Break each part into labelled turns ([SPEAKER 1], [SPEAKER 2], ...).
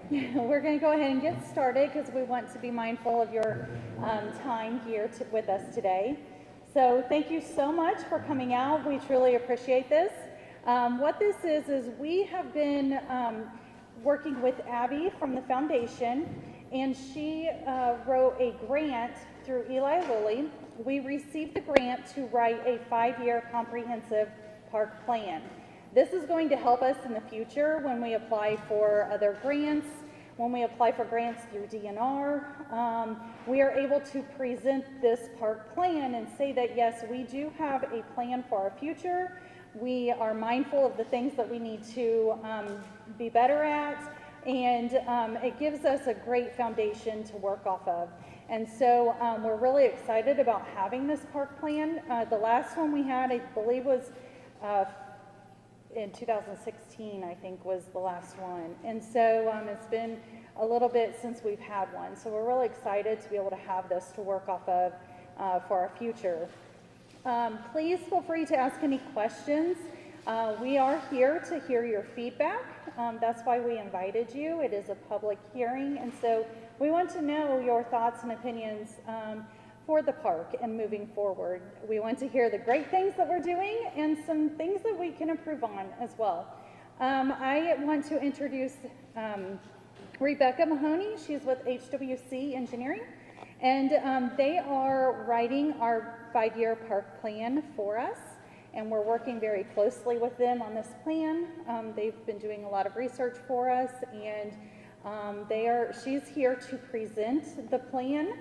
[SPEAKER 1] We're going to go ahead and get started because we want to be mindful of your time here with us today. So thank you so much for coming out. We truly appreciate this. What this is we have been working with Abby from the foundation, and she wrote a grant through Eli Lilly. We received the grant to write a 5-year comprehensive park plan. This is going to help us in the future when we apply for other grants, when we apply for grants through DNR. We are able to present this park plan and say that, yes, we do have a plan for our future. We are mindful of the things that we need to be better at, and it gives us a great foundation to work off of. And so we're really excited about having this park plan. The last one we had, I believe, was in 2016, I think, was the last one. And so it's been a little bit since we've had one. So we're really excited to be able to have this to work off of for our future. Please feel free to ask any questions. We are here to hear your feedback. That's why we invited you. It is a public hearing, and so we want to know your thoughts and opinions for the park and moving forward. We want to hear the great things that we're doing and some things that we can improve on as well. I want to introduce Rebecca Mahoney. She's with HWC Engineering, and they are writing our 5-year park plan for us, and we're working very closely with them on this plan. They've been doing a lot of research for us, and she's here to present the plan.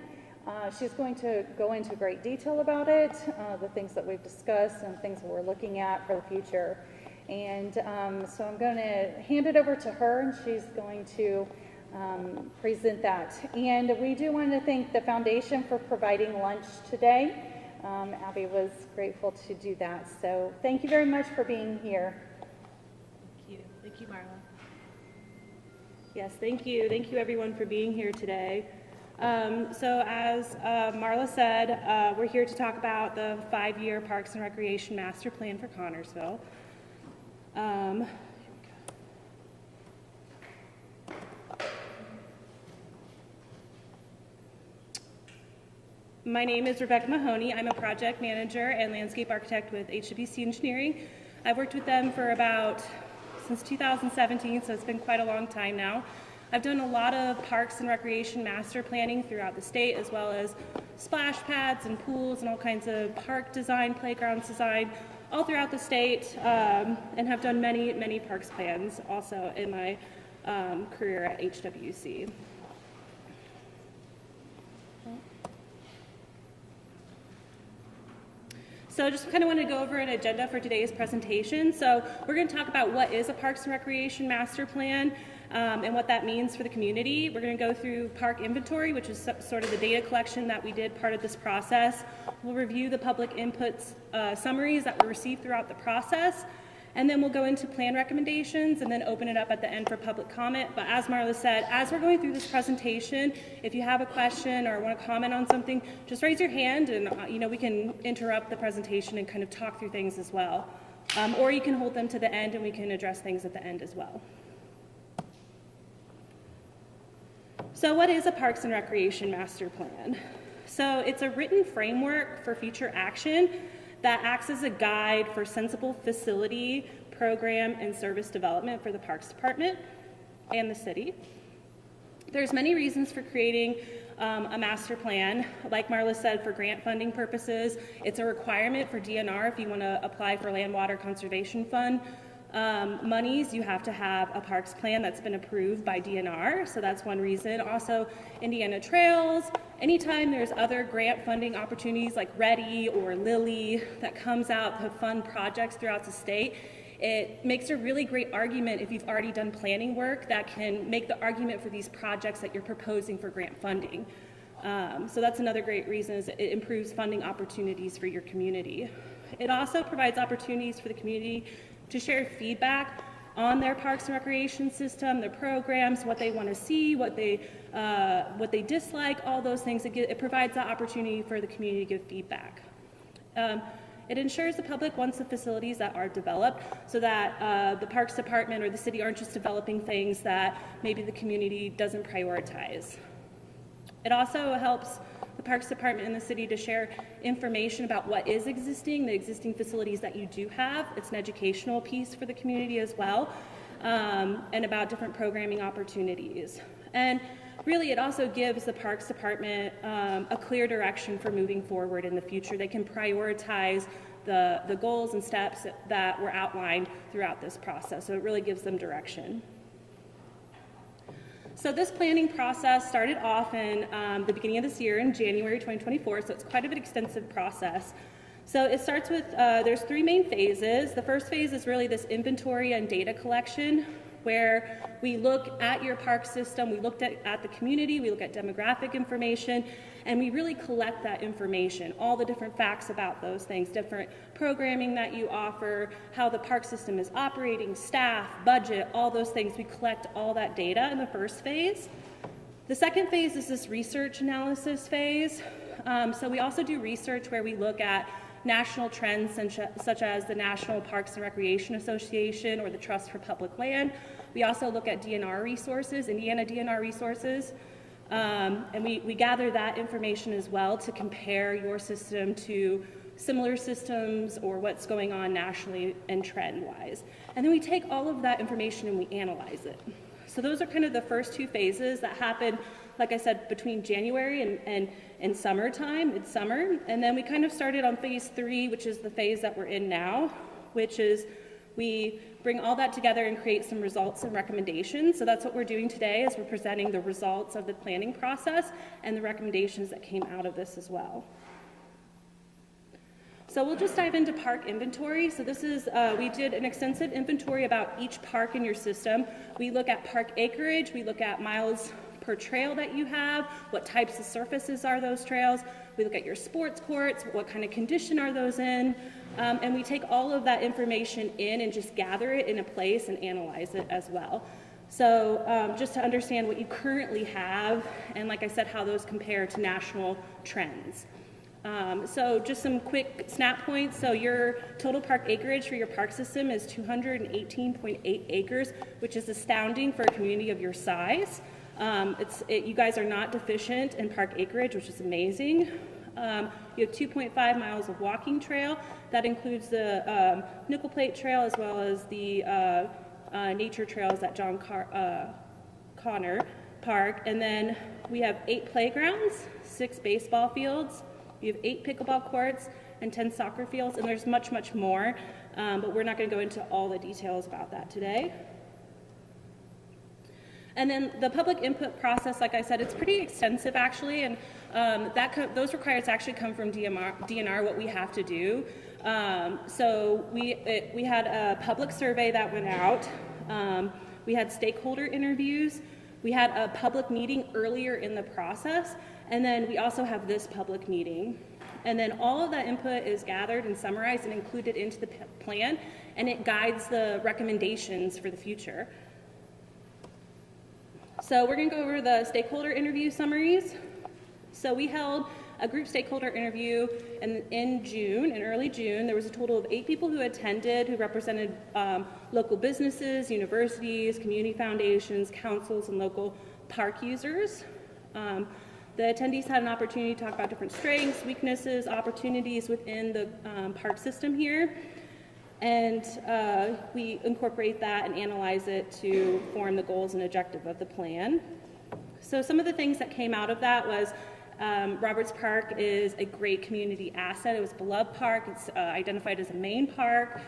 [SPEAKER 1] She's going to go into great detail about it, the things that we've discussed and things that we're looking at for the future. And so I'm going to hand it over to her, and she's going to present that. And we do want to thank the foundation for providing lunch today. Abby was grateful to do that. So thank you very much for being here.
[SPEAKER 2] Thank you. Thank you, Marla. Yes, thank you. Thank you, everyone, for being here today. So as Marla said, we're here to talk about the 5-year Parks and Recreation Master Plan for Connersville. My name is Rebecca Mahoney. I'm a project manager and landscape architect with HWC Engineering. I've worked with them for since 2017, so it's been quite a long time now. I've done a lot of parks and recreation master planning throughout the state, as well as splash pads and pools and all kinds of park design, playgrounds design, all throughout the state, and have done many, many parks plans also in my career at HWC. So I just kind of want to go over an agenda for today's presentation. So we're going to talk about what is a Parks and Recreation Master Plan and what that means for the community. We're going to go through park inventory, which is sort of the data collection that we did part of this process. We'll review the public inputs summaries that were received throughout the process. And then we'll go into plan recommendations and then open it up at the end for public comment. But as Marla said, as we're going through this presentation, if you have a question or want to comment on something, just raise your hand and we can interrupt the presentation and kind of talk through things as well. Or you can hold them to the end and we can address things at the end as well. So what is a Parks and Recreation Master Plan? So it's a written framework for future action that acts as a guide for sensible facility, program, and service development for the Parks Department and the city. There's many reasons for creating a master plan. Like Marla said, for grant funding purposes, it's a requirement for DNR if you want to apply for Land Water Conservation Fund monies, you have to have a parks plan that's been approved by DNR, so that's one reason. Also, Indiana Trails, anytime there's other grant funding opportunities like READY or Lilly that comes out to fund projects throughout the state, it makes a really great argument if you've already done planning work that can make the argument for these projects that you're proposing for grant funding. So that's another great reason, is it improves funding opportunities for your community. It also provides opportunities for the community to share feedback on their parks and recreation system, their programs, what they want to see, what they dislike, all those things. It provides that opportunity for the community to give feedback. It ensures the public wants the facilities that are developed so that the Parks Department or the city aren't just developing things that maybe the community doesn't prioritize. It also helps the Parks Department and the city to share information about what is existing, the existing facilities that you do have. It's an educational piece for the community as well, and about different programming opportunities. And really, it also gives the Parks Department a clear direction for moving forward in the future. They can prioritize the goals and steps that were outlined throughout this process. So it really gives them direction. So this planning process started off in the beginning of this year in January 2024, so it's quite an extensive process. So it starts with, there's 3 main phases. The first phase is really this inventory and data collection, where we look at your park system, we looked at the community, we look at demographic information, and we really collect that information, all the different facts about those things, different programming that you offer, how the park system is operating, staff, budget, all those things. We collect all that data in the first phase. The second phase is this research analysis phase. So we also do research where we look at national trends such as the National Parks and Recreation Association or the Trust for Public Land. We also look at DNR resources, Indiana DNR resources, and we gather that information as well to compare your system to similar systems or what's going on nationally and trend-wise. And then we take all of that information and we analyze it. So those are kind of the first 2 phases that happen, like I said, between January and summertime, it's summer. And then we kind of started on phase 3, which is the phase that we're in now, which is we bring all that together and create some results and recommendations. So that's what we're doing today, is we're presenting the results of the planning process and the recommendations that came out of this as well. So we'll just dive into park inventory. So this is, we did an extensive inventory about each park in your system. We look at park acreage, we look at miles per trail that you have, what types of surfaces are those trails, we look at your sports courts, what kind of condition are those in, and we take all of that information in and just gather it in a place and analyze it as well. So just to understand what you currently have, and like I said, how those compare to national trends. So just some quick snap points. So your total park acreage for your park system is 218.8 acres, which is astounding for a community of your size. You guys are not deficient in park acreage, which is amazing. You have 2.5 miles of walking trail. That includes the Nickel Plate Trail as well as the nature trails at John Connor Park. And then we have 8 playgrounds, 6 baseball fields. We have 8 pickleball courts and 10 soccer fields, and there's much, much more, but we're not going to go into all the details about that today. And then the public input process, like I said, it's pretty extensive actually, and those requirements actually come from DNR, what we have to do. So we had a public survey that went out. We had stakeholder interviews. We had a public meeting earlier in the process, and then we also have this public meeting. And then all of that input is gathered and summarized and included into the plan, and it guides the recommendations for the future. So we're going to go over the stakeholder interview summaries. So we held a group stakeholder interview in early June. There was a total of 8 people who attended, who represented local businesses, universities, community foundations, councils, and local park users. The attendees had an opportunity to talk about different strengths, weaknesses, opportunities within the park system here. And we incorporate that and analyze it to form the goals and objective of the plan. So some of the things that came out of that was Roberts Park is a great community asset. It was a beloved park. It's identified as a main park.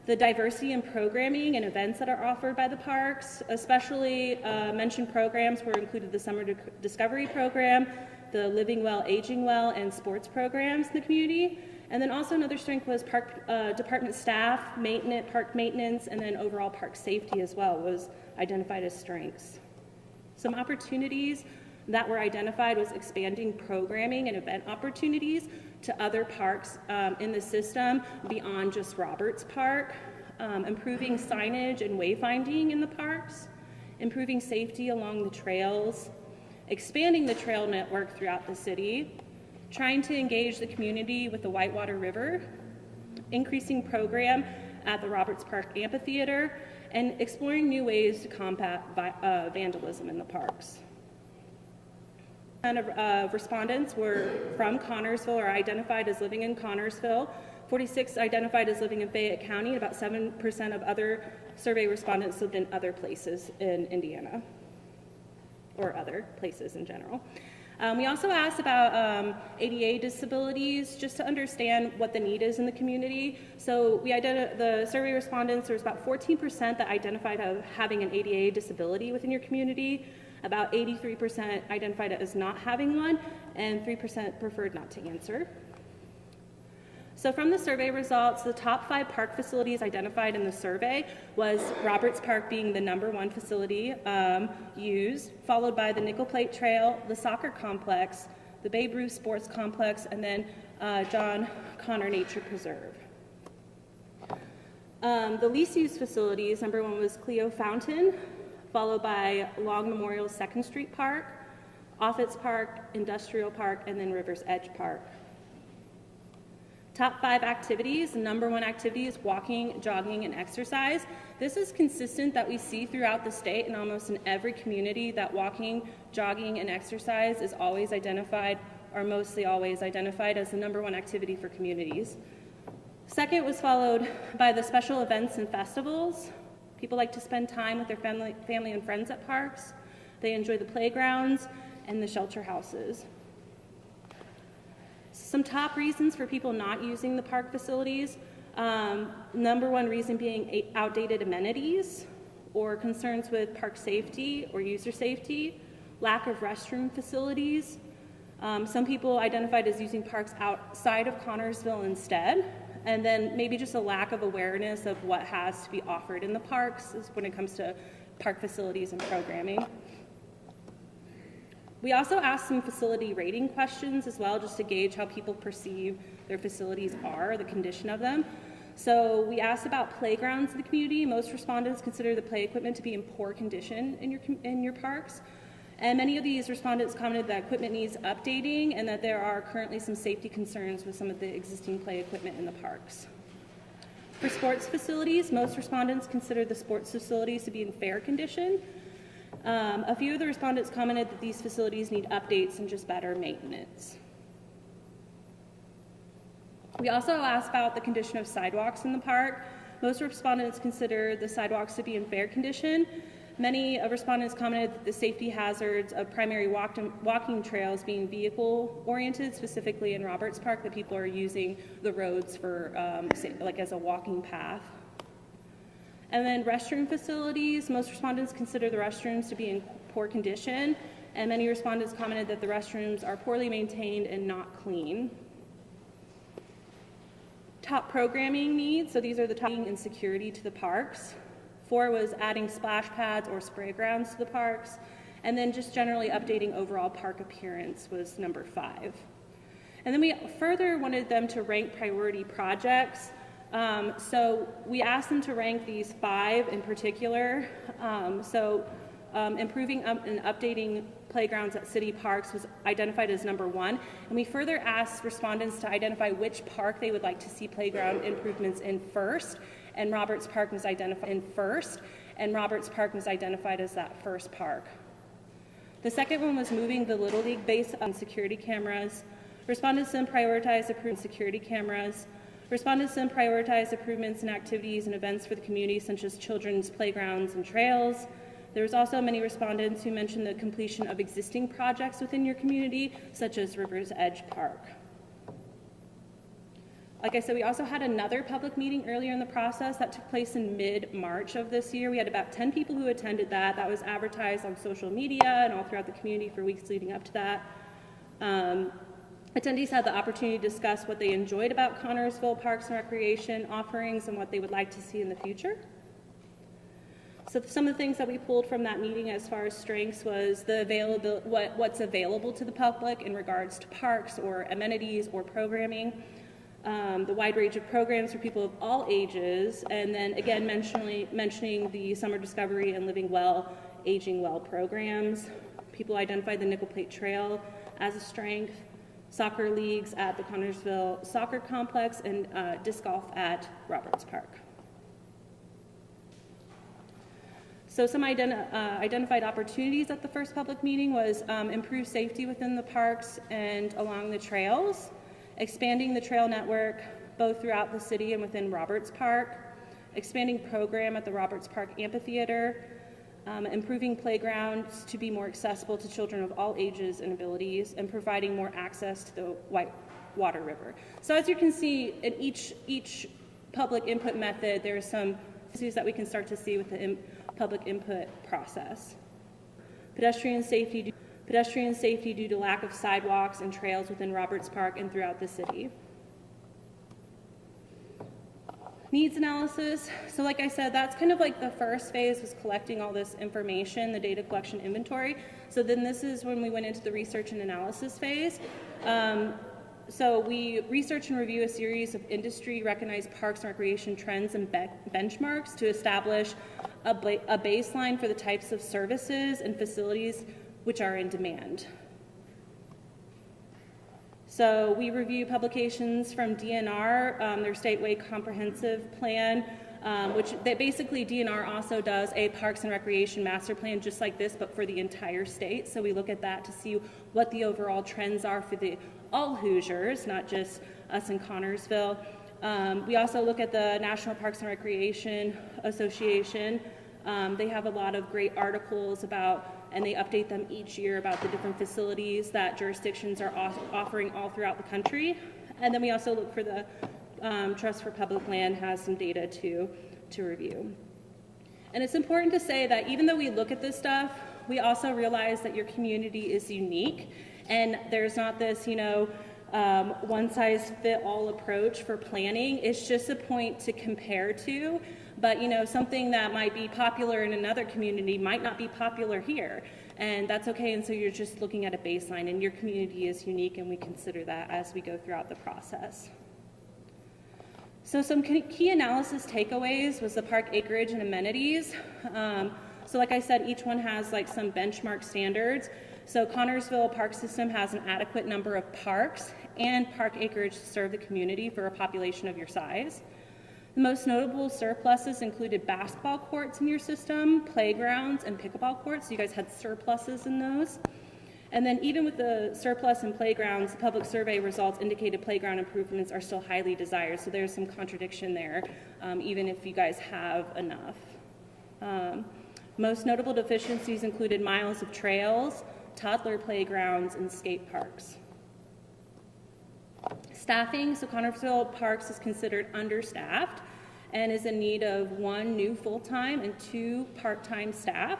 [SPEAKER 2] The diversity in programming and events that are offered by the parks, especially mentioned programs were included the Summer Discovery Program, the Living Well, Aging Well, and sports programs in the community. And then also another strength was park department staff, park maintenance, and then overall park safety as well was identified as strengths. Some opportunities that were identified was expanding programming and event opportunities to other parks in the system beyond just Roberts Park, improving signage and wayfinding in the parks, improving safety along the trails, expanding the trail network throughout the city, trying to engage the community with the Whitewater River, increasing program at the Roberts Park Amphitheater, and exploring new ways to combat vandalism in the parks. Of respondents were from Connersville or identified as living in Connersville, 46 identified as living in Fayette County, and about 7% of other survey respondents lived in other places in Indiana, or other places in general. We also asked about ADA disabilities, just to understand what the need is in the community. So the survey respondents, there was about 14% that identified as having an ADA disability within your community, about 83% identified as not having one, and 3% preferred not to answer. So from the survey results, the top 5 park facilities identified in the survey was Roberts Park being the #1 facility used, followed by the Nickel Plate Trail, the soccer complex, the Babe Ruth Sports Complex, and then John Connor Nature Preserve. The least used facilities, #1 was Clio Fountain, followed by Long Memorial 2nd Street Park, Offutt's Park, Industrial Park, and then Rivers Edge Park. Top 5 activities, the #1 activity is walking, jogging, and exercise. This is consistent that we see throughout the state and almost in every community, that walking, jogging, and exercise is always identified, or mostly always identified, as the #1 activity for communities. Second was followed by the special events and festivals. People like to spend time with their family and friends at parks. They enjoy the playgrounds and the shelter houses. Some top reasons for people not using the park facilities. #1 reason being outdated amenities, or concerns with park safety or user safety, lack of restroom facilities. Some people identified as using parks outside of Connersville instead, and then maybe just a lack of awareness of what has to be offered in the parks when it comes to park facilities and programming. We also asked some facility rating questions as well, just to gauge how people perceive their facilities are, the condition of them. So we asked about playgrounds in the community. Most respondents consider the play equipment to be in poor condition in your parks. And many of these respondents commented that equipment needs updating and that there are currently some safety concerns with some of the existing play equipment in the parks. For sports facilities, most respondents consider the sports facilities to be in fair condition. A few of the respondents commented that these facilities need updates and just better maintenance. We also asked about the condition of sidewalks in the park. Most respondents consider the sidewalks to be in fair condition. Many respondents commented that the safety hazards of primary walking trails being vehicle-oriented, specifically in Roberts Park, that people are using the roads for, like as a walking path. And then restroom facilities, most respondents consider the restrooms to be in poor condition, and many respondents commented that the restrooms are poorly maintained and not clean. Top programming needs, so these are the top and security to the parks. 4 was adding splash pads or spray grounds to the parks, and then just generally updating overall park appearance was #5. And then we further wanted them to rank priority projects. So we asked them to rank these 5 in particular. Improving and updating playgrounds at city parks was identified as #1. And we further asked respondents to identify which park they would like to see playground improvements in first. And Roberts Park was identified as that first park. The second one was moving the Little League base on security cameras. Respondents then prioritized improving security cameras. Respondents then prioritized improvements in activities and events for the community, such as children's playgrounds and trails. There was also many respondents who mentioned the completion of existing projects within your community, such as Rivers Edge Park. Like I said, we also had another public meeting earlier in the process that took place in mid-March of this year. We had about 10 people who attended that. That was advertised on social media and all throughout the community for weeks leading up to that. Attendees had the opportunity to discuss what they enjoyed about Connersville Parks and Recreation offerings and what they would like to see in the future. So some of the things that we pulled from that meeting as far as strengths was the what's available to the public in regards to parks or amenities or programming, the wide range of programs for people of all ages, and then again mentioning the Summer Discovery and Living Well, Aging Well programs. People identified the Nickel Plate Trail as a strength. soccer leagues at the Connersville Soccer Complex, and disc golf at Roberts Park. So some identified opportunities at the first public meeting was improve safety within the parks and along the trails, expanding the trail network both throughout the city and within Roberts Park, expanding program at the Roberts Park Amphitheater, improving playgrounds to be more accessible to children of all ages and abilities, and providing more access to the Whitewater River. So as you can see, in each public input method, there are some issues that we can start to see with the public input process. Pedestrian safety due to lack of sidewalks and trails within Roberts Park and throughout the city. Needs analysis. So like I said, that's kind of like the first phase, was collecting all this information, the data collection inventory. So then this is when we went into the research and analysis phase. So we research and review a series of industry recognized parks and recreation trends and benchmarks to establish a baseline for the types of services and facilities which are in demand. So we review publications from DNR, their statewide comprehensive plan, which basically DNR also does a Parks and Recreation master plan just like this, but for the entire state. So we look at that to see what the overall trends are for all Hoosiers, not just us in Connersville. We also look at the National Parks and Recreation Association. They have a lot of great articles about, and they update them each year about the different facilities that jurisdictions are offering all throughout the country. And then we also look for the Trust for Public Land has some data to review. And it's important to say that even though we look at this stuff, we also realize that your community is unique, and there's not this, one-size-fit-all approach for planning. It's just a point to compare to, but something that might be popular in another community might not be popular here, and that's okay. And so you're just looking at a baseline, and your community is unique, and we consider that as we go throughout the process. So some key analysis takeaways was the park acreage and amenities. So like I said, each one has like some benchmark standards. So Connersville Park System has an adequate number of parks and park acreage to serve the community for a population of your size. The most notable surpluses included basketball courts in your system, playgrounds, and pickleball courts. So you guys had surpluses in those. And then even with the surplus in playgrounds, the public survey results indicated playground improvements are still highly desired. So there's some contradiction there, even if you guys have enough. Most notable deficiencies included miles of trails, toddler playgrounds, and skate parks. Staffing, so Connersville Parks is considered understaffed and is in need of 1 new full-time and 2 part-time staff.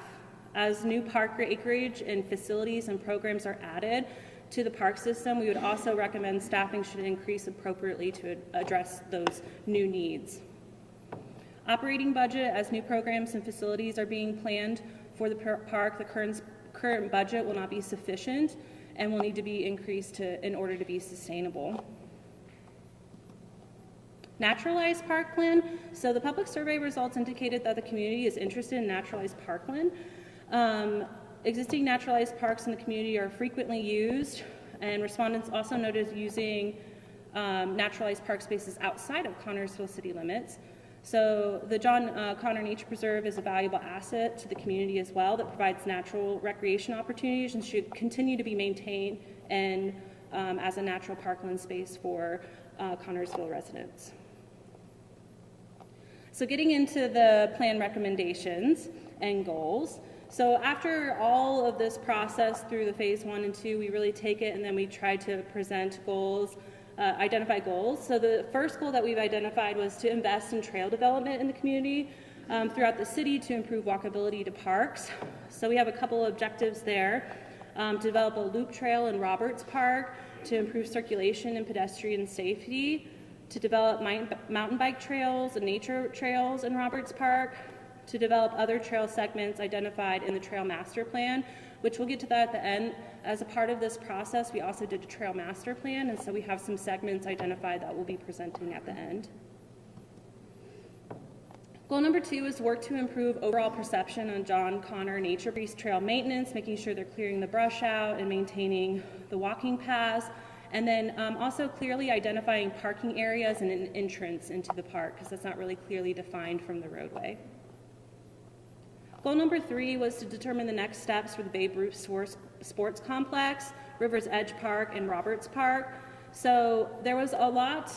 [SPEAKER 2] As new park acreage and facilities and programs are added to the park system, we would also recommend staffing should increase appropriately to address those new needs. Operating budget, as new programs and facilities are being planned for the park, the current budget will not be sufficient and will need to be increased in order to be sustainable. Naturalized parkland. So the public survey results indicated that the community is interested in naturalized parkland. Existing naturalized parks in the community are frequently used, and respondents also noted using naturalized park spaces outside of Connersville city limits. So the John Conner Nature Preserve is a valuable asset to the community as well that provides natural recreation opportunities and should continue to be maintained and as a natural parkland space for Connersville residents. So getting into the plan recommendations and goals. So after all of this process through the phase 1 and 2, we really take it and then we try to present goals, identify goals. So the first goal that we've identified was to invest in trail development in the community throughout the city to improve walkability to parks. So we have a couple objectives there. To develop a loop trail in Roberts Park, to improve circulation and pedestrian safety, to develop mountain bike trails and nature trails in Roberts Park, to develop other trail segments identified in the Trail Master Plan, which we'll get to that at the end. As a part of this process, we also did a Trail Master Plan, and so we have some segments identified that we'll be presenting at the end. Goal number 2 is work to improve overall perception on John Conner nature-based trail maintenance, making sure they're clearing the brush out and maintaining the walking paths, And then also clearly identifying parking areas and an entrance into the park, because that's not really clearly defined from the roadway. Goal number 3 was to determine the next steps for the Babe Ruth Sports Complex, Rivers Edge Park, and Roberts Park. So there was a lot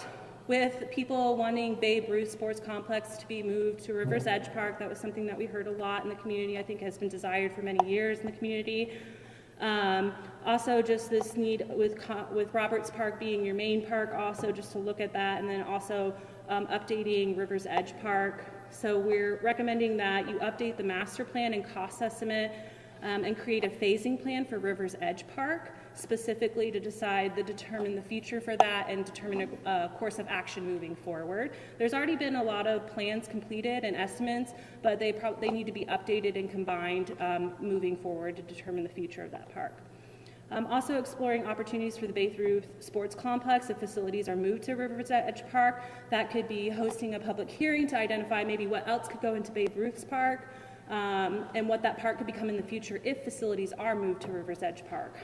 [SPEAKER 2] with people wanting Babe Ruth Sports Complex to be moved to Rivers Edge Park. That was something that we heard a lot in the community, I think has been desired for many years in the community. Also just this need with Roberts Park being your main park, also just to look at that, and then also updating Rivers Edge Park. So we're recommending that you update the master plan and cost estimate and create a phasing plan for Rivers Edge Park, specifically to determine the future for that and determine a course of action moving forward. There's already been a lot of plans completed and estimates, but they need to be updated and combined moving forward to determine the future of that park. Also exploring opportunities for the Babe Ruth Sports Complex if facilities are moved to Rivers Edge Park. That could be hosting a public hearing to identify maybe what else could go into Babe Ruth's Park and what that park could become in the future if facilities are moved to Rivers Edge Park.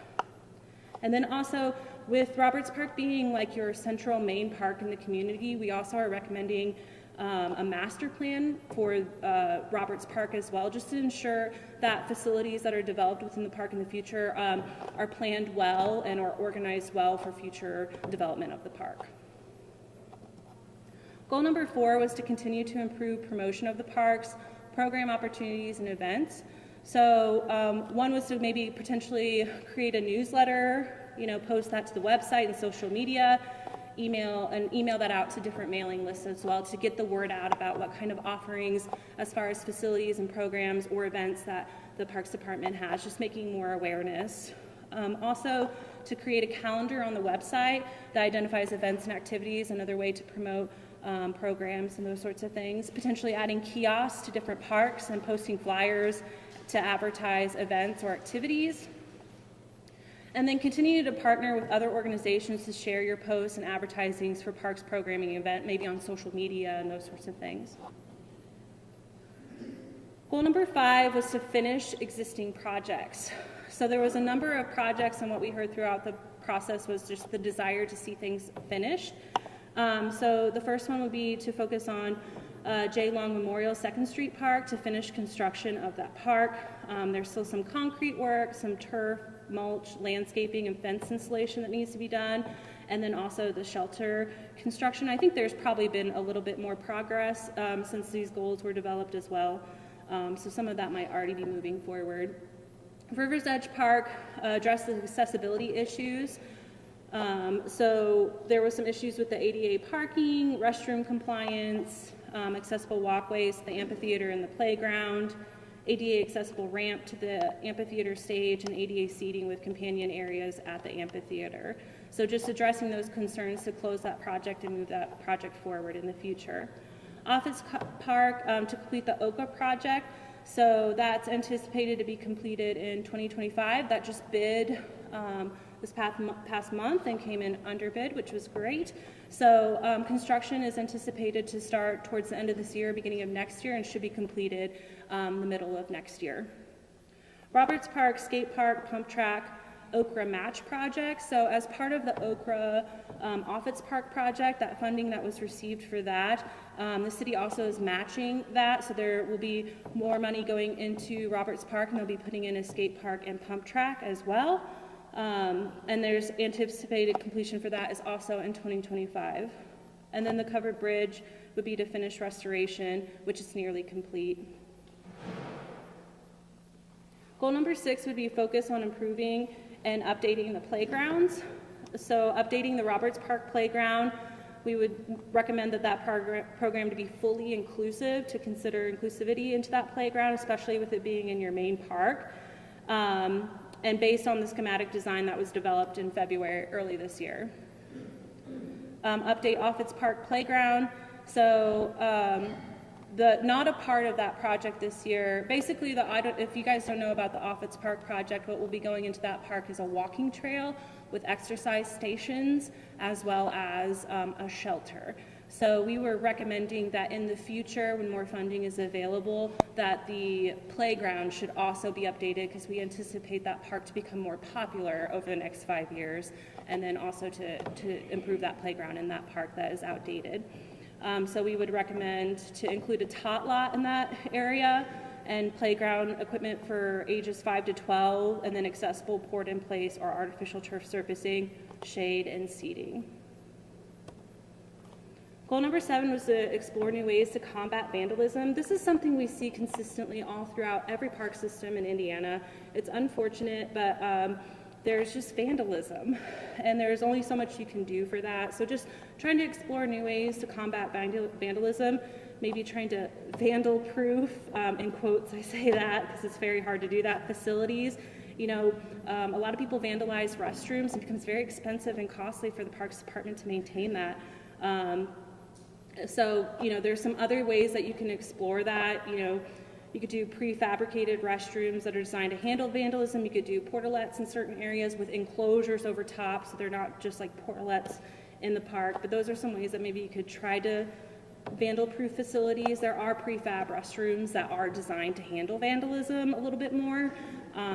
[SPEAKER 2] And then also with Roberts Park being like your central main park in the community, we also are recommending a master plan for Roberts Park as well, just to ensure that facilities that are developed within the park in the future are planned well and are organized well for future development of the park. Goal number 4 was to continue to improve promotion of the parks, program opportunities, and events. So one was to maybe potentially create a newsletter, post that to the website and social media, email that out to different mailing lists as well to get the word out about what kind of offerings as far as facilities and programs or events that the Parks Department has, just making more awareness. Also to create a calendar on the website that identifies events and activities, another way to promote programs and those sorts of things. Potentially adding kiosks to different parks and posting flyers to advertise events or activities. And then continue to partner with other organizations to share your posts and advertisings for parks programming event, maybe on social media and those sorts of things. Goal number 5 was to finish existing projects. So there was a number of projects, and what we heard throughout the process was just the desire to see things finished. So the first one would be to focus on J. Long Memorial 2nd Street Park to finish construction of that park. There's still some concrete work, some turf, mulch, landscaping, and fence installation that needs to be done, and then also the shelter construction. I think there's probably been a little bit more progress since these goals were developed as well, so some of that might already be moving forward. Rivers Edge Park addressed the accessibility issues. So there were some issues with the ADA parking, restroom compliance, accessible walkways to the amphitheater and the playground, ADA accessible ramp to the amphitheater stage, and ADA seating with companion areas at the amphitheater. So just addressing those concerns to close that project and move that project forward in the future. Office Park to complete the OCA project. So that's anticipated to be completed in 2025. That just bid this past month and came in under bid, which was great. So construction is anticipated to start towards the end of this year, beginning of next year, and should be completed the middle of next year. Roberts Park, Skate Park, Pump Track, Okra Match Project. So as part of the Okra Office Park project, that funding that was received for that, the city also is matching that. So there will be more money going into Roberts Park, and they'll be putting in a skate park and pump track as well. And there's anticipated completion for that is also in 2025. And then the covered bridge would be to finish restoration, which is nearly complete. Goal number 6 would be focus on improving and updating the playgrounds. So updating the Roberts Park playground, we would recommend that program to be fully inclusive, to consider inclusivity into that playground, especially with it being in your main park. And based on the schematic design that was developed in February, early this year. Update Office Park Playground. So not a part of that project this year. Basically, if you guys don't know about the Office Park project, what will be going into that park is a walking trail with exercise stations as well as a shelter. So we were recommending that in the future, when more funding is available, that the playground should also be updated, because we anticipate that park to become more popular over the next 5 years, and then also to improve that playground in that park that is outdated. So we would recommend to include a tot lot in that area, and playground equipment for ages 5 to 12, and then accessible poured in place or artificial turf surfacing, shade, and seating. Goal number 7 was to explore new ways to combat vandalism. This is something we see consistently all throughout every park system in Indiana. It's unfortunate, but there's just vandalism, and there's only so much you can do for that. So just trying to explore new ways to combat vandalism, maybe trying to vandal-proof, in quotes I say that because it's very hard to do that, facilities. You know, a lot of people vandalize restrooms. It becomes very expensive and costly for the Parks Department to maintain that. So, you know, there's some other ways that you can explore that. You know, you could do prefabricated restrooms that are designed to handle vandalism. You could do portalettes in certain areas with enclosures over top, so they're not just like portalettes in the park. But those are some ways that maybe you could try to vandal-proof facilities. There are prefab restrooms that are designed to handle vandalism a little bit more.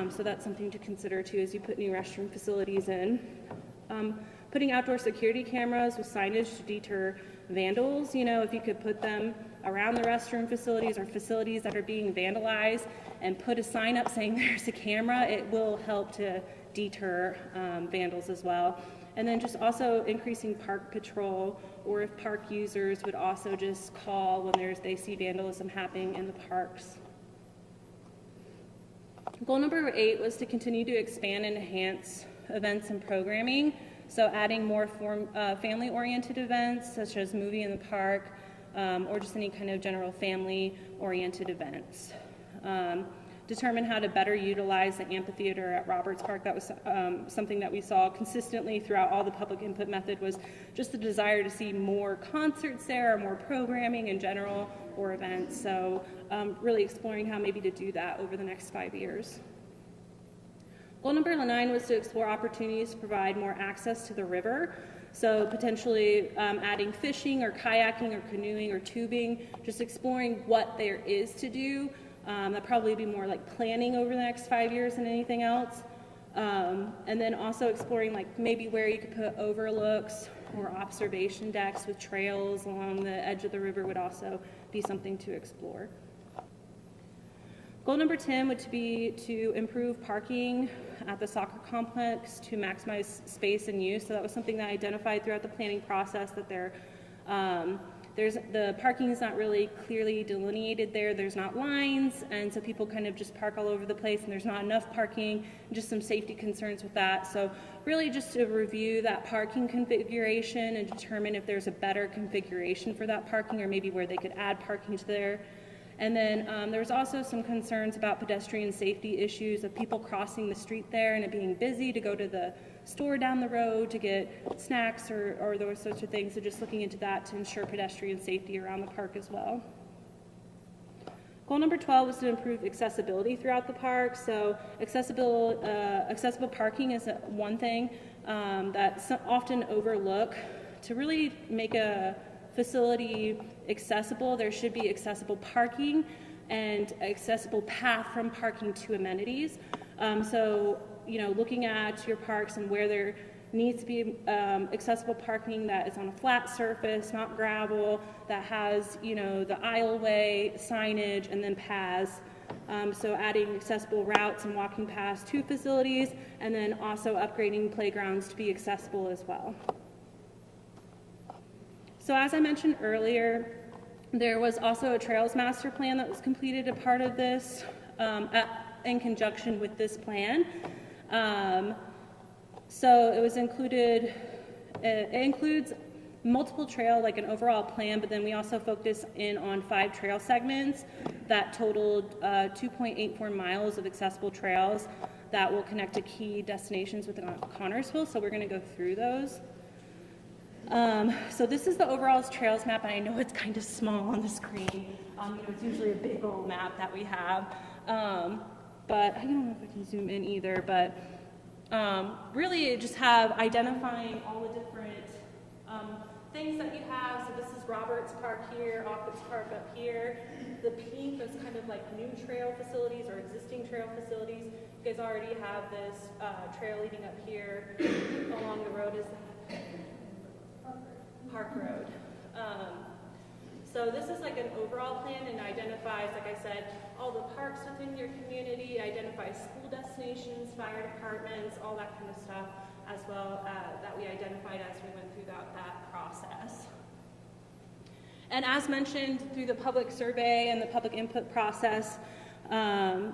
[SPEAKER 2] So that's something to consider too as you put new restroom facilities in. Putting outdoor security cameras with signage to deter vandals. You know, if you could put them around the restroom facilities or facilities that are being vandalized and put a sign up saying there's a camera, it will help to deter vandals as well. And then just also increasing park patrol, or if park users would also just call when they see vandalism happening in the parks. Goal number 8 was to continue to expand and enhance events and programming. So adding more family-oriented events, such as movie in the park, or just any kind of general family-oriented events. Determine how to better utilize the amphitheater at Roberts Park. That was something that we saw consistently throughout all the public input method, was just the desire to see more concerts there, or more programming in general, or events. So really exploring how maybe to do that over the next 5 years. Goal number 9 was to explore opportunities to provide more access to the river. So potentially adding fishing or kayaking or canoeing or tubing, just exploring what there is to do. That'd probably be more like planning over the next 5 years than anything else. And then also exploring like maybe where you could put overlooks or observation decks with trails along the edge of the river would also be something to explore. Goal number 10 would be to improve parking at the soccer complex to maximize space and use. So that was something that I identified throughout the planning process, that the parking is not really clearly delineated there. There's not lines, and so people kind of just park all over the place, and there's not enough parking, and just some safety concerns with that. So really just to review that parking configuration and determine if there's a better configuration for that parking, or maybe where they could add parking to there. And then there was also some concerns about pedestrian safety issues of people crossing the street there and it being busy to go to the store down the road to get snacks or those sorts of things. So just looking into that to ensure pedestrian safety around the park as well. Goal number 12 was to improve accessibility throughout the park. So accessible parking is one thing that's often overlooked. To really make a facility accessible, there should be accessible parking and accessible path from parking to amenities. So, you know, looking at your parks and where there needs to be accessible parking that is on a flat surface, not gravel, that has, you know, the aisleway, signage, and then paths. So adding accessible routes and walking paths to facilities, and then also upgrading playgrounds to be accessible as well. So as I mentioned earlier, there was also a Trails Master Plan that was completed, a part of this, in conjunction with this plan. So it was included, it includes multiple trail, like an overall plan, but then we also focus in on 5 trail segments that totaled 2.84 miles of accessible trails that will connect to key destinations within Connorsville. So we're going to go through those. So this is the overall trails map, and I know it's kind of small on the screen. You know, it's usually a big old map that we have, but I don't know if I can zoom in either, but really just have identifying all the different Things that you have, so this is Roberts Park here, Office Park up here. The pink is kind of like new trail facilities or existing trail facilities. You guys already have this trail leading up here. Along the road is Park Road. So this is like an overall plan and identifies, like I said, all the parks within your community, identifies school destinations, fire departments, all that kind of stuff, as well that we identified as we went through that process. And as mentioned through the public survey and the public input process,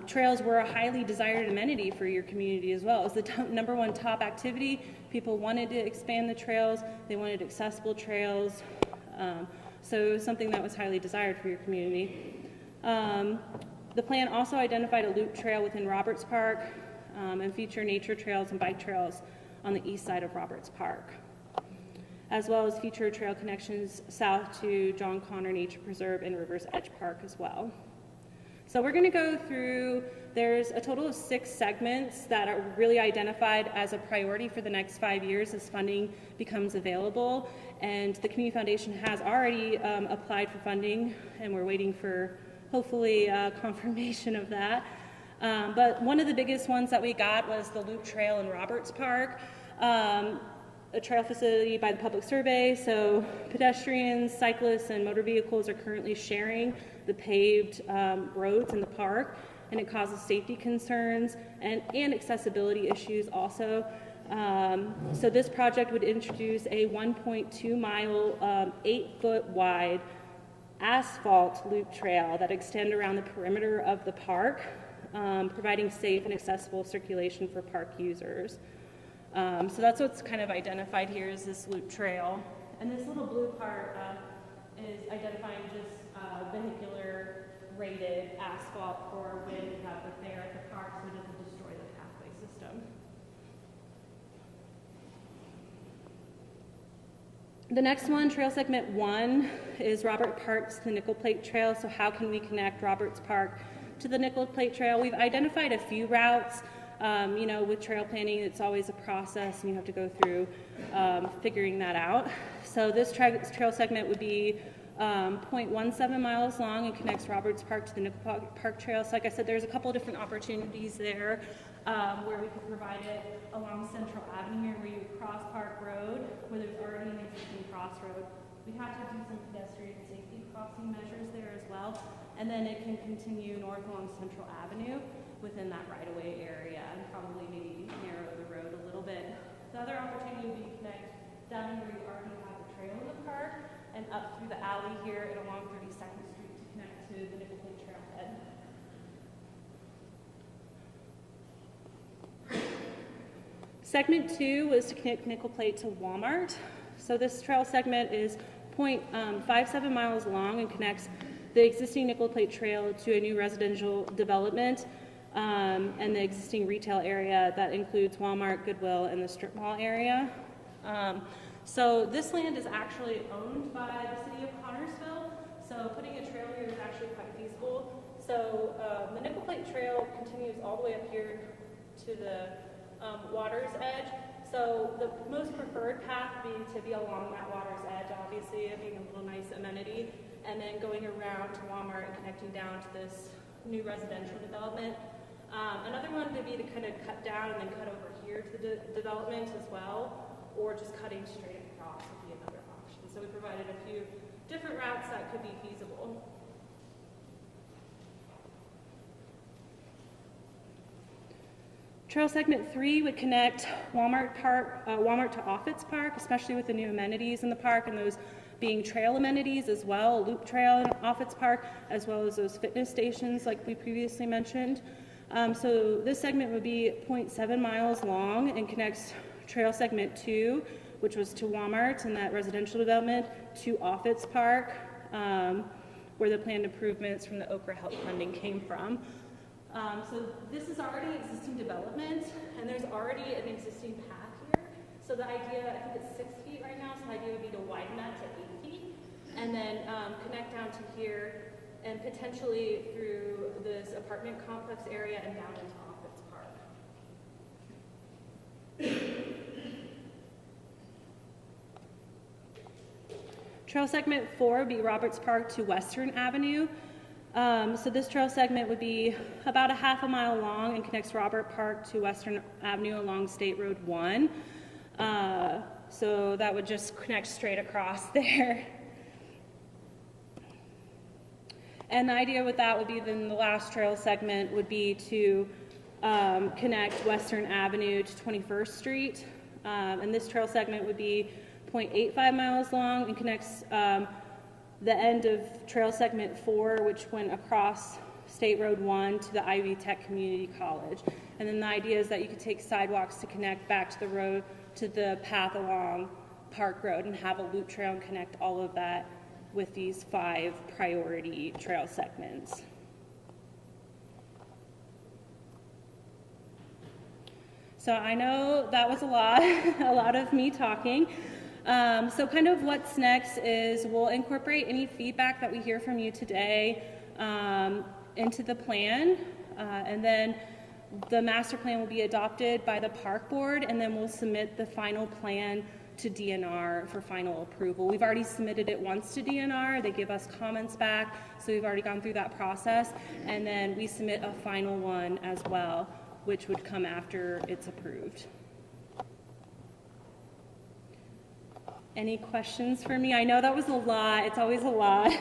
[SPEAKER 2] trails were a highly desired amenity for your community as well. It was the #1 top activity. People wanted to expand the trails. They wanted accessible trails. So it was something that was highly desired for your community. The plan also identified a loop trail within Roberts Park and feature nature trails and bike trails on the east side of Roberts Park, as well as feature trail connections south to John Connor Nature Preserve and Rivers Edge Park as well. So we're going to go through, there's a total of 6 segments that are really identified as a priority for the next 5 years as funding becomes available. And the Community Foundation has already applied for funding, and we're waiting for hopefully confirmation of that. But one of the biggest ones that we got was the Loop Trail in Roberts Park. A trail facility by the public survey, so pedestrians, cyclists, and motor vehicles are currently sharing the paved roads in the park, and it causes safety concerns and accessibility issues also. So this project would introduce a 1.2 mile, 8-foot wide asphalt loop trail that extend around the perimeter of the park, providing safe and accessible circulation for park users. So that's what's kind of identified here is this loop trail. And this little blue part is identifying just vehicular rated asphalt for when you have it there at the park so it doesn't destroy the pathway system. The next one, Trail Segment 1, is Robert Park's the Nickel Plate Trail. So how can we connect Roberts Park to the Nickel Plate Trail? We've identified a few routes. You know, with trail planning, it's always a process, and you have to go through figuring that out. So this trail segment would be 0.17 miles long and connects Roberts Park to the Nickel Park Trail. So like I said, there's a couple of different opportunities there where we could provide it along Central Avenue here where you cross Park Road, where there's already an existing crossroad. We have to do some pedestrian safety crossing measures there as well. And then it can continue north along Central Avenue within that right-of-way area and probably maybe narrow the road a little bit. The other opportunity would be to connect down here where you already have the trail in the park and up through the alley here and along 32nd Street to connect to the Nickel Plate Trailhead. Segment 2 was to connect Nickel Plate to Walmart. So this trail segment is 0.57 miles long and connects the existing Nickel Plate Trail to a new residential development and the existing retail area that includes Walmart, Goodwill, and the strip mall area. So this land is actually owned by the city of Connersville, so putting a trail here is actually quite feasible. So the Nickel Plate Trail continues all the way up here to the water's edge. So the most preferred path would be to be along that water's edge, obviously, it being a little nice amenity, and then going around to Walmart and connecting down to this new residential development. Another one would be to kind of cut down and then cut over here to the development as well, or just cutting straight across would be another option. So we provided a few different routes that could be feasible. Trail Segment 3 would connect Walmart to Offutt's Park, especially with the new amenities in the park, and those being trail amenities as well, a loop trail in Offutt's Park, as well as those fitness stations like we previously mentioned. So this segment would be 0.7 miles long and connects Trail Segment 2, which was to Walmart and that residential development, to Offutt's Park, where the planned improvements from the Okra Help funding came from. So this is already existing development, and there's already an existing path here. So the idea, I think it's 6 feet right now, so the idea would be to widen that to 8 feet, and then connect down to here, and potentially through this apartment complex area and down into Offutt's Park. Trail segment 4 would be Roberts Park to Western Avenue. So this trail segment would be about a half a mile long and connects Robert Park to Western Avenue along State Road 1. So that would just connect straight across there. And the idea with that would be then the last trail segment would be to connect Western Avenue to 21st Street. And this trail segment would be 0.85 miles long and connects the end of trail segment 4, which went across State Road 1 to the Ivy Tech Community College. And then the idea is that you could take sidewalks to connect back to the road, to the path along Park Road, and have a loop trail and connect all of that with these 5 priority trail segments. So I know that was a lot, a lot of me talking. So kind of what's next is we'll incorporate any feedback that we hear from you today into the plan, and then the master plan will be adopted by the park board, and then we'll submit the final plan to DNR for final approval. We've already submitted it once to DNR. They give us comments back, so we've already gone through that process, and then we submit a final one as well, which would come after it's approved. Any questions for me? I know that was a lot. It's always a lot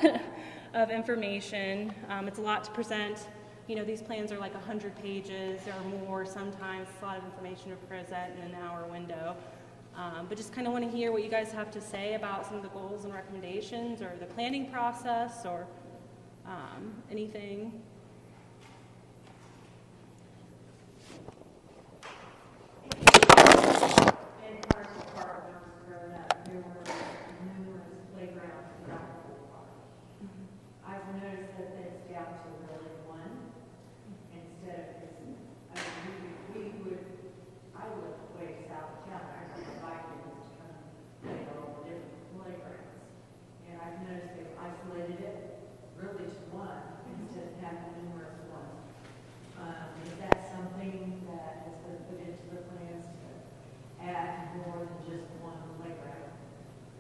[SPEAKER 2] of information. It's a lot to present. You know, these plans are like 100 pages or more sometimes. It's a lot of information to present in an hour window. But just kind of want to hear what you guys have to say about some of the goals and recommendations or the planning process or anything.
[SPEAKER 3] I've noticed that it's down to really one instead of, I live way south of town, I ride bicycles to come play all the different playgrounds. And I've noticed they've isolated it really to one instead of having numerous ones. Is that something that has been put into the plans to add more than just one playground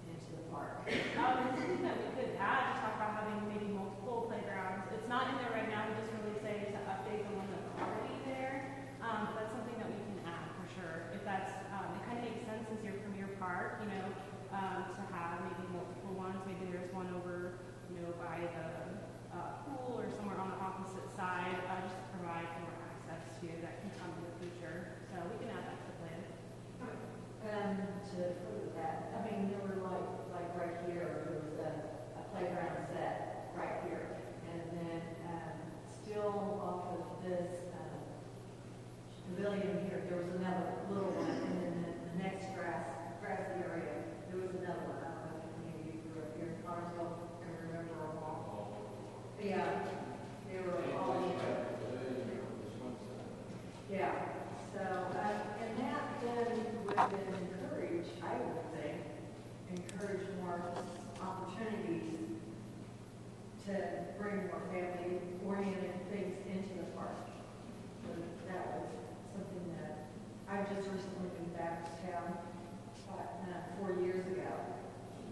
[SPEAKER 3] into the park?
[SPEAKER 2] It's something that we could add to talk about having maybe multiple playgrounds. It's not in there right now. We just really say to update the one that's already there. But that's something that we can add for sure. If that's, it kind of makes sense as your premier park, you know, to have maybe multiple ones. Maybe there's one over, you know, by the pool or somewhere on the opposite side, just to provide more access to that can come in the future. So we can add that to the plan.
[SPEAKER 3] To prove that, I mean, there were like right here, there was a playground set right here, and then still off of this pavilion here, there was another little one, and then the next grassy area, there was another one. I don't know if maybe you grew up here in Connersville, can remember them all. Yeah, they were all here. Yeah, so, and that then would then encourage, I would think, encourage more opportunities to bring more family-oriented things into the park. So that was something that I've just recently been back to town, 4 years ago,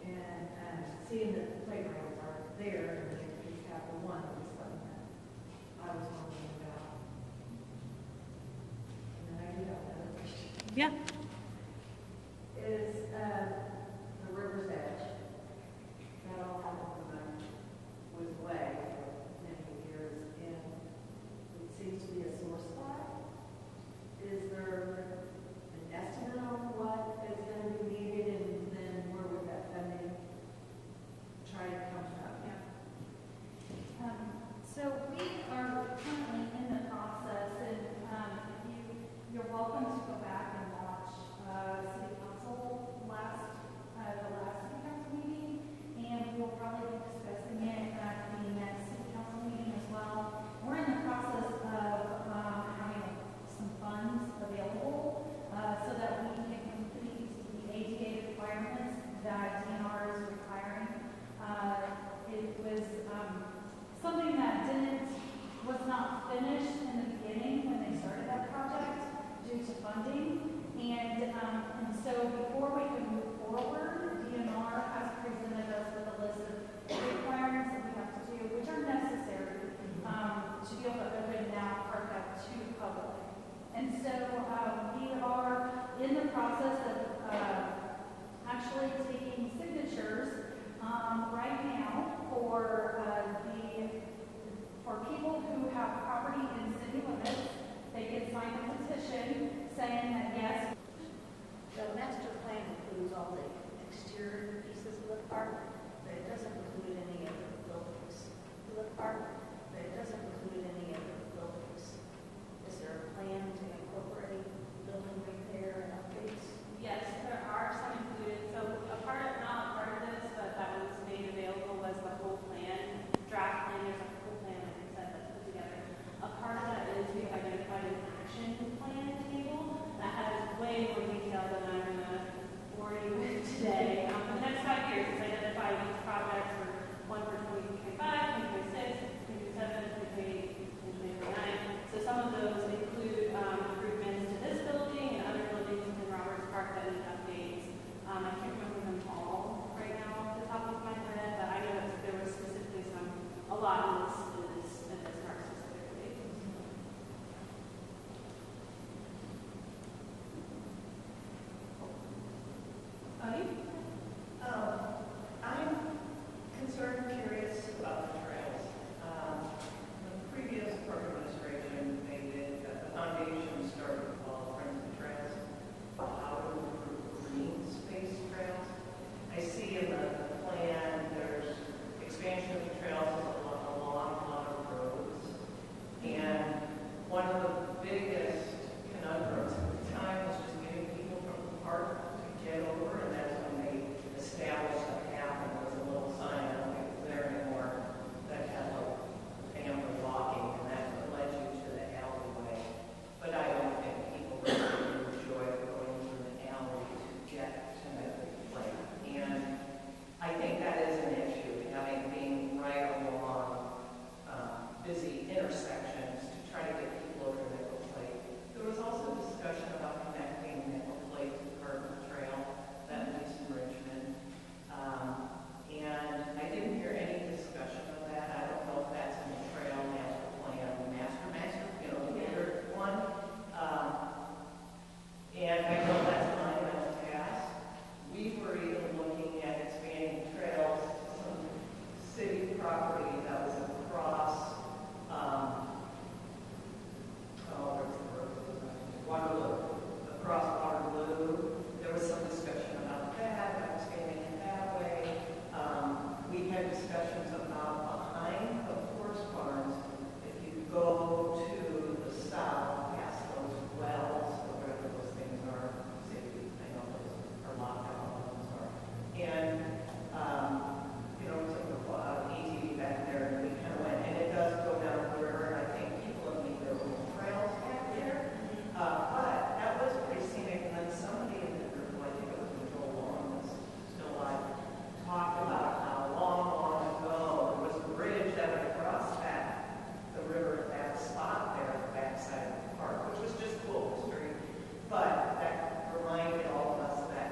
[SPEAKER 3] and seeing that the playgrounds aren't there, and they just have the one was something that I was wondering about. And then I do have another question.
[SPEAKER 2] Yeah.
[SPEAKER 3] Is the river's edge, that all happened when I was away for many years, and it seems to be a sore spot. Is there an estimate on what is going to be needed, and then where would that funding try to come from?
[SPEAKER 1] So we are currently in the process, and you're welcome to go back and watch City Council the last City Council meeting, and we'll probably be discussing it at the next City Council meeting as well. We're in the process of having some funds available so that we can complete the ADA requirements that DNR is requiring. It was something that was not finished in the beginning when they started that project due to funding. And so before we could move forward, DNR has presented us with a to be able to open that park up to public. And so we are in the process of actually taking signatures right now for people who have property in city limits. They can sign a petition saying that yes.
[SPEAKER 4] The master plan includes all the exterior pieces of the park, but it doesn't include any of the buildings of the park, but it doesn't include any of the buildings. Is there a plan to incorporate building repair and updates?
[SPEAKER 2] Yes, there are some included. So not part of this, but that was made available was the whole plan, draft plan. There's a whole plan, like I said, that's put together. A part of that is we've identified an action plan table that has way more detail than I'm going to bore you with today. For the next 5 years, it's identified each project one for 2025, 2026, 2027, 2028, and 2029. So some of those include improvements to this building and other buildings within Roberts Park that need updates. I can't remember them all right now off the top of my head, but I know that there was specifically a lot in this park specifically.
[SPEAKER 5] I'm concerned, curious about the trails. The previous park administration, they did, the foundation started called Friends of Trails, how to improve green space trails. I see in the plan, there's expansion of the trails along a lot of roads. And one of the biggest conundrums at the time was just getting people from the park to get over, and that's when they established a path, and there was a little sign, I don't think it's there anymore, that had like family walking, and that's what led you to the alleyway. But I don't think people really enjoy going through the alley to get to the lake. And I think that is an issue, being right along busy intersections to try to get people over Nichols Lake. There was also discussion about connecting Nichols Lake to Cardinal Trail, that leads to Richmond. And I didn't hear any discussion of that. I don't know if that's in the trail master plan, the bigger one. And I know that's monumental task. We were even looking at expanding trails to some city property that was across, Waterloo, across Waterloo. There was some discussion about that, expanding it that way. We had discussions about behind the horse barns. If you go to the south, past those wells, or whatever those things are, I know those are locked down, those are. And, we took the ATV back there, and we kind of went, and it does go down the river, and I think people have made their own trails back there. But that was pretty scenic, and then somebody in the group, I think it was Joel Long, was still alive, talked about how long ago there was a bridge that would cross the river at that spot there at the backside of the park, which was just cool history. But that reminded all of us that,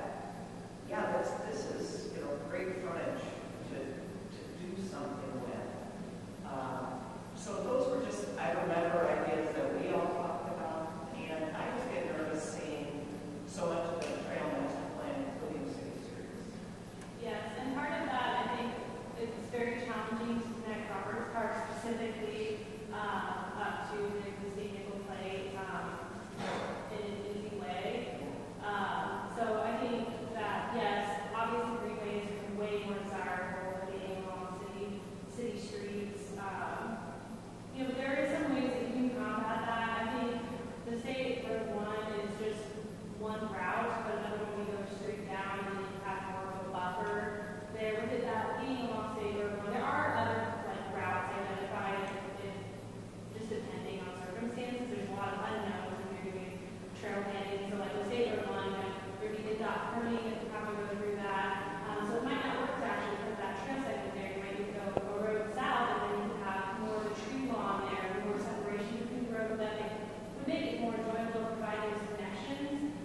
[SPEAKER 5] yeah, this is great frontage to do something with. So those were just, I remember ideas that we all talked about, and I just get nervous seeing so much of the trail master plan, including city streets.
[SPEAKER 2] Yes, and part of that, I think, it's very challenging to connect Roberts Park specifically up to the existing Nichols Lake in an easy way. So I think that, yes, obviously greenways are way more desirable than being along city streets. There is some ways that you can combat that. I think the State Road 1 is just one route, but another one you go straight down and you have more of a buffer there. With it that being along State Road 1, there are other routes identified, just depending on circumstances. There's a lot of unknowns when you're doing trail planning. So like the State Road 1, there be the dot permitting that you have to go through that. So it might not work to actually put that trail segment there. You might need to go a road south, and then you can have more of a tree lawn there, more separation between the road that would make it more enjoyable to provide those connections.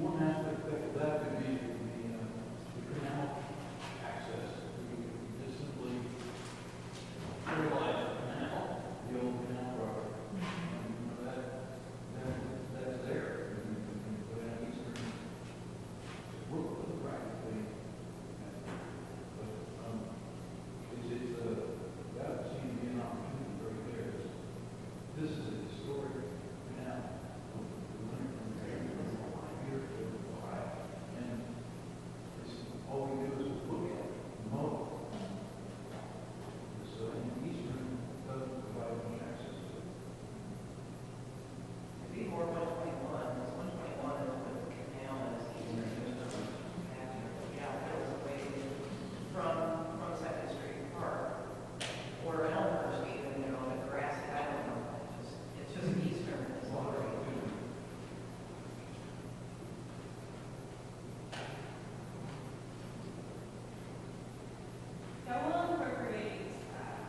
[SPEAKER 6] one aspect of that could be the canal access. We could just simply fertilize the canal, the old canal road. That's there. We can put in eastern, we'll put it practically. But, that seems to be an opportunity right there. This is a historic canal. We went from there here to Ohio, and it's, all we do is look at it, mow it. So, in eastern doesn't provide much access to it.
[SPEAKER 5] It'd be more 121, because 121 is with the canal and it's easier to just yeah, that was away from Second Street Park or Elmhurst even, the grass, I don't know. It's just eastern, it's all right.
[SPEAKER 2] Yeah, we'll incorporate this plan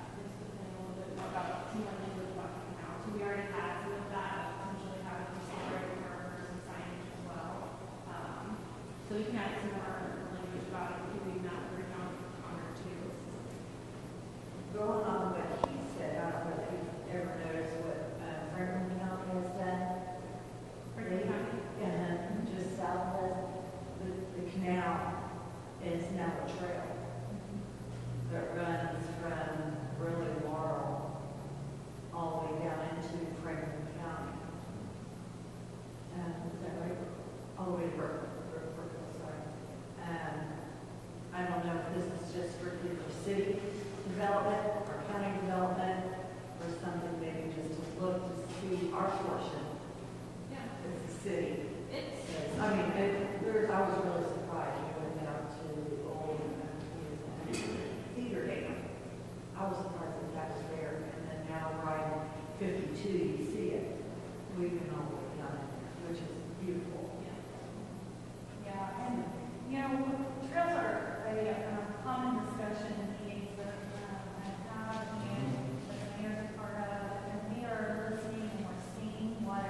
[SPEAKER 2] a little bit more about some of the language about the canal. So we already had some of that, potentially having some celebrating markers and signage as well. So we can add some more language about including that for John Connor too.
[SPEAKER 3] Going on what he said, I don't know if you've ever noticed what Franklin County has done.
[SPEAKER 2] Franklin County.
[SPEAKER 3] And just southwest, the canal is now a trail that runs from really Laurel all the way down into Franklin County. Is that right? All the way to Burkeville, sorry. I don't know if this is just strictly for city development or county development or something maybe just to look to see our portion
[SPEAKER 2] Yeah.
[SPEAKER 3] as a city.
[SPEAKER 2] It's,
[SPEAKER 3] I mean, I was really surprised you went down to the old Cedar Dam. I was surprised that was there, and then now riding 52, you see it. We've been all the way down there, which is beautiful.
[SPEAKER 7] Yeah, and, trails are a common discussion in meetings that I have and that the mayor's a part of, and we are listening and we're seeing what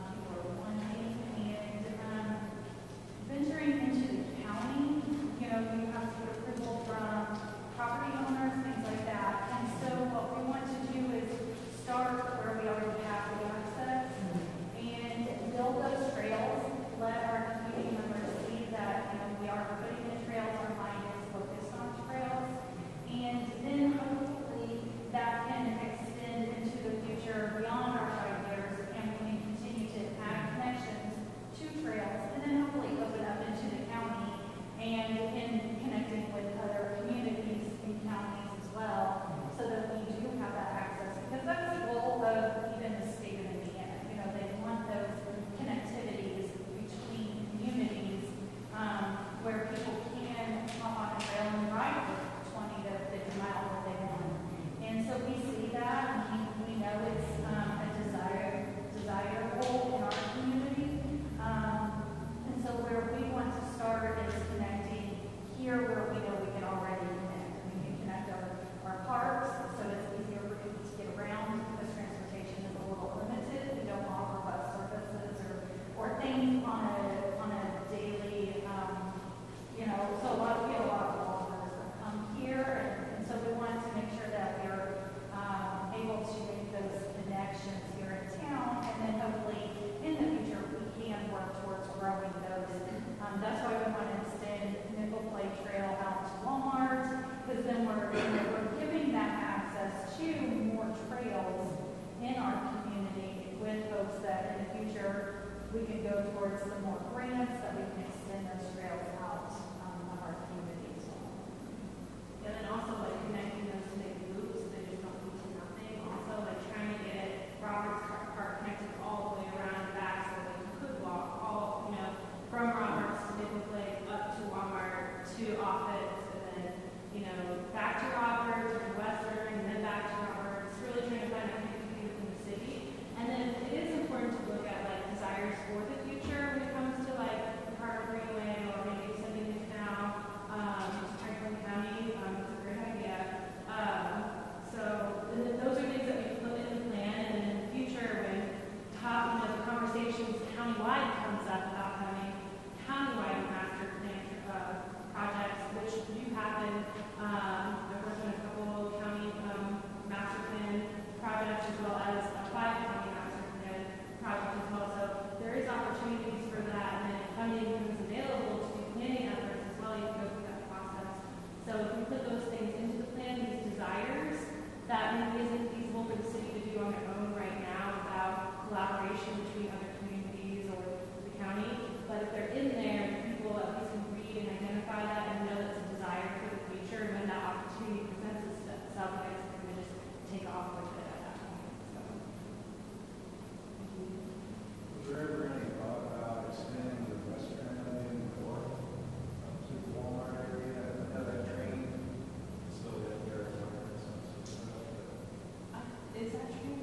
[SPEAKER 7] people are wanting, and eventually collaboration between other communities or the county. But if they're in there, people at least can read and identify that and know that's a desire for the future. And when that opportunity presents itself, you guys can just take off with it at that point. So,
[SPEAKER 6] Was there ever any thought about extending the western end north up to the Walmart area, have that train so that there are
[SPEAKER 7] is that true?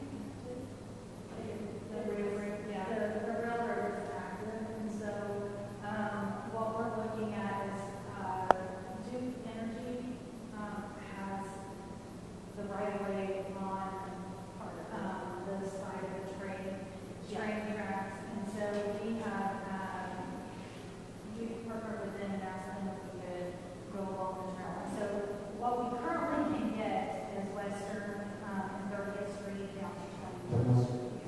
[SPEAKER 1] The railroad,
[SPEAKER 7] Yeah.
[SPEAKER 1] the railroad is active, and so, what we're looking at is, Duke Energy, has the right of way on, the side of the train tracks, and so we have, we partnered with them and asked them if we could go along the trail. So what we currently can get is western, and 30th Street down to 21st Street.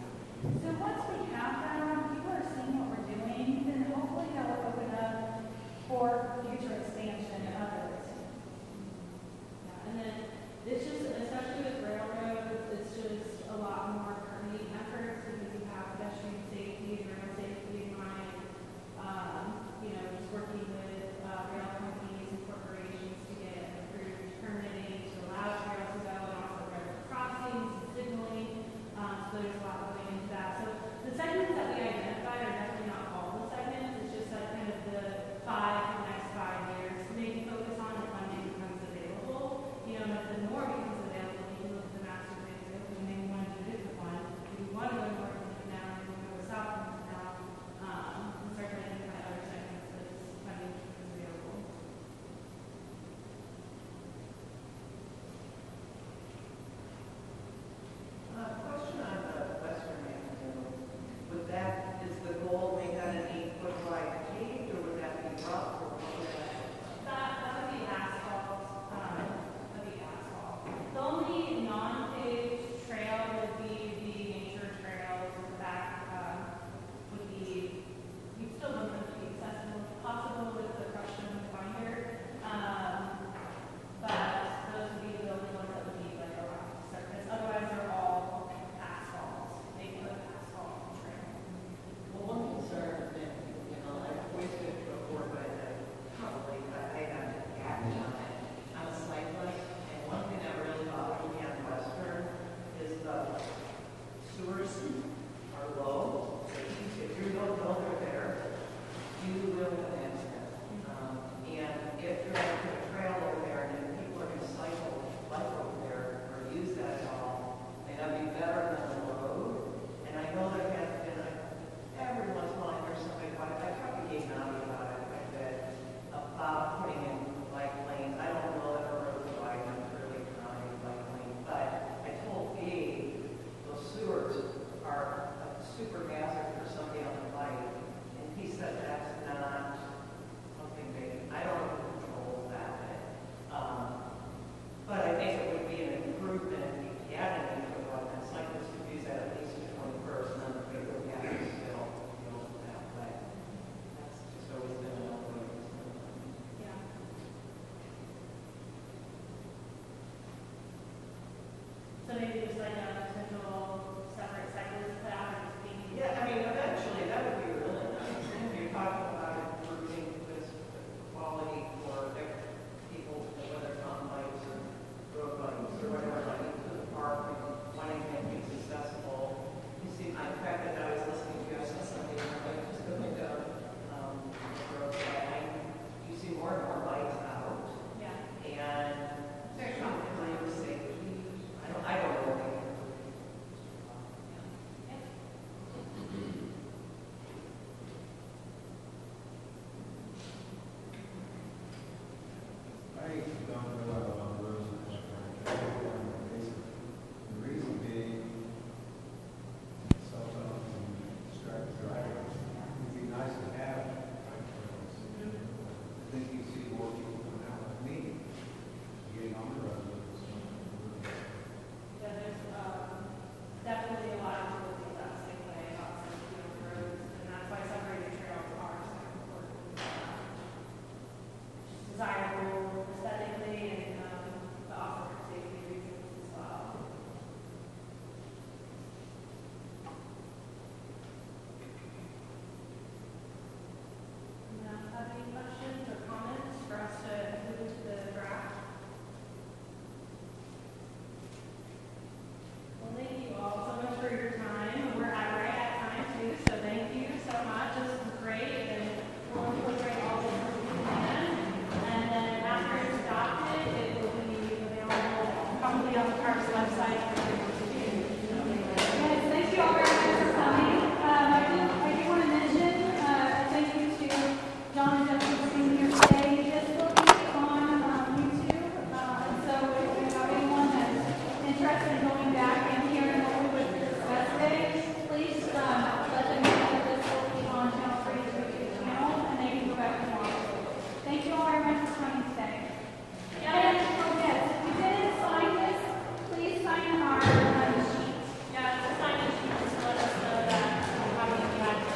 [SPEAKER 1] So once we have that, people are seeing what we're doing, then hopefully that will open up for future expansion of it.
[SPEAKER 2] Yeah, and then it's just, especially with railroad, it's just a lot more permitting efforts because you have pedestrian safety, rail safety in mind. Just working with rail companies and corporations to get approved permitting to allow trails to go and also railroad crossings and signaling. So there's a lot going into that. So the segments that we identified are definitely not all the segments. It's just like kind of the the next 5 years, maybe focus on if funding becomes available. And if the more becomes available, you can look at the master plan. So if we maybe want to do a different one, if we want to go north of now, and we go south of now, and start to identify other segments as funding becomes available.
[SPEAKER 5] Question on the Western Avenue. Would that, is the goal make that an 8-foot wide paved, or would that be rough, or what would that look like?
[SPEAKER 2] That would be asphalt. That'd be asphalt. The only non-paved trail would be the nature trails in the back. Would be, you'd still want them to be accessible if possible with the crushed stone binder. But those would be the only ones that would be like a rock surface. Otherwise, they're all asphalt. They put asphalt trail.
[SPEAKER 5] Well, one concern, and, I've voiced it before, but probably, I have added on it, on the site light, and one thing that really bothers me on Western is the sewers are low. If you don't know they're there, you will connect them. And if you're going to put a trail over there, and then people are going to cycle, bike over there, or use that at all, may not be better than the road. And I know there has been, every once in a while, I hear somebody, I propagate Navi about it quite a bit, about putting in bike lanes. I don't know that a road's wide enough to really accommodate bike lanes, but I told Gabe, those sewers are a super